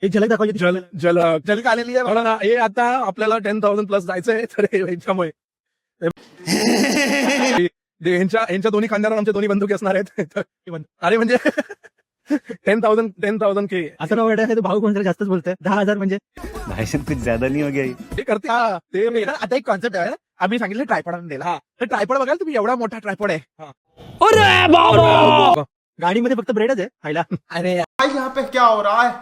एक झलक दाखवायची झलक आलेली आहे म्हणा. हे आता आपल्याला 10,000 प्लस जायचंय तर यांच्यामुळे यांच्या दोन्ही खांद्यावर आमच्या दोन्ही बंदुकी असणार आहेत. अरे म्हणजे 10,000 के असं नाव वाटत भाऊ कोणतरी जास्तच बोलतोय. 10,000 म्हणजे भाषण कुछ ज्यादा नहीं हो गया ये? ते करते हा, ते आता एक कॉन्सेप्ट आहे, आम्ही सांगितलं ट्रायपॉड आणून दिला. तर ट्रायपॉड बघाल तुम्ही, एवढा मोठा ट्रायपॉड आहे. गाडीमध्ये फक्त ब्रेडच आहे खायला. अरे यहाँ पे क्या हो रहा है.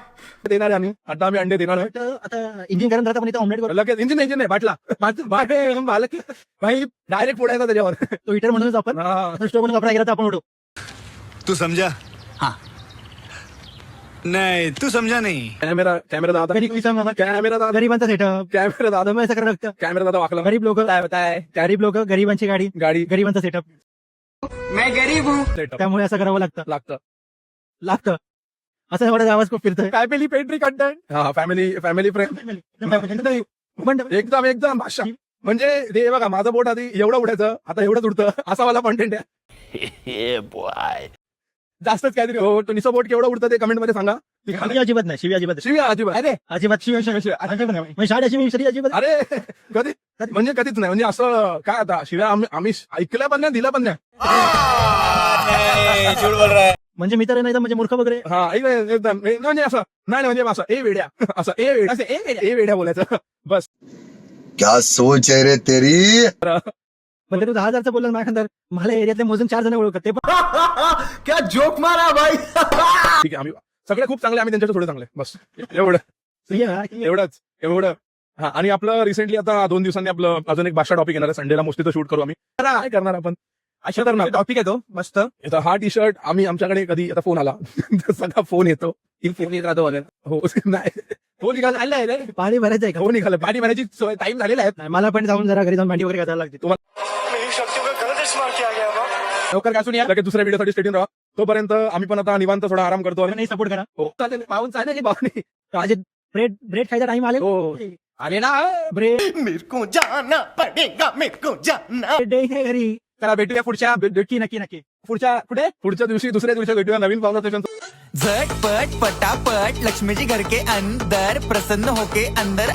देणार आहे आम्ही. आता आम्ही अंडे देणार आहे. तर आता इंजिन करत राहता पण इथं ऑमलेट करतो. लगेच इंजिन नाही बाटला भाई डायरेक्ट फोडायचा त्याच्यावर. तो हिटर म्हणूनच आपण हा. स्टोव्ह पण वापरा गेला तर आपण उठू. तू समझा? हाँ नहीं तू समझा नहीं. कॅमेरा दादा कॅमेरा दादा गरिबांचा सेटअप कॅमेरा दादा असं करावं लागतं. कॅमेरा दादा वाकला. गरीब लोक बताय गरीब लोक गरिबांची गाडी गाडी गरिबांचा सेटअप मैं गरीब हूँ. त्यामुळे असं करावं लागतं लागतं असं एवढा आवाज खूप फिरतोय. Family pantry content. हा फॅमिली फ्रेंड एकदम भाषा. म्हणजे ते बघा माझं बोट आधी एवढं उडायचं आता एवढंच उडतं असा मला कॉन्टेंट आहे. जास्तच काहीतरी हो. तो निसं बोट केवढं उडतं ते कमेंट मध्ये सांगा. शिवी अजिबात नाही. शिवी अजिबात शिवी अजिबात. अरे अजिबात शिवी शिवी अजिबात अरे कधी म्हणजे कधीच नाही. म्हणजे असं काय आता शिव्या आम्ही ऐकल्या पण नाही दिल्या पण नाही. म्हणजे मी तर नाही तर म्हणजे मूर्ख वगैरे. हा एकदम म्हणजे असं नाही म्हणजे असं ए वेड्या असं ए वेड्या बोलायचं बस. क्या सोच है रे तेरी. म्हणजे तू 10,000चं बोलला माझ्या मला एरियातले मोजून 4 जण ओळखत ते पण. क्या जोक मारा भाई. ठीक आहे आम्ही सगळे खूप चांगले आम्ही त्यांच्यावर थोडे चांगले बस एवढं. हा आणि आपलं रिसेंटली आता 2 दिवसांनी आपलं अजून एक भाषा टॉपिक येणार आहे. संडेला मोस्टली शूट करू आम्ही. काय करणार आपण अशा तर टॉपिक आहे तो मस्त. हा टी शर्ट आम्ही आमच्याकडे कधी आता फोन आला सगळा फोन येतो. फोन येत राहतो वगैरे. हो नाही हो निघाला आलाय पाणी भरायचं आहे का. हो निघालं पाणी भरायची टाइम झालेला आहे. नाही, मला पण जाऊन जरा घरी जाऊन भांडी वगैरे घालायला लागते. लवकर घासून या लगेच दुसऱ्या व्हिडिओसाठी स्टेडियम राहा. तोपर्यंत आम्ही पण आता निवांत थोडा आराम करतो. नाही सपोर्ट करा. हो चालेल पाहून चालेल भावनी. आज ब्रेड खायचा टाइम आले. हो अरे ना ब्रेड मेरे को जाना पडेगा, मेरे को जाना. घरी चला भेटूया पुढच्या नक्की पुढच्या दिवशी दुसऱ्या दिवशी भेटूया नवीन पाहुणा स्टेशन. झटपट पटापट लक्ष्मी जी घर के अंदर प्रसन्न होके अंदर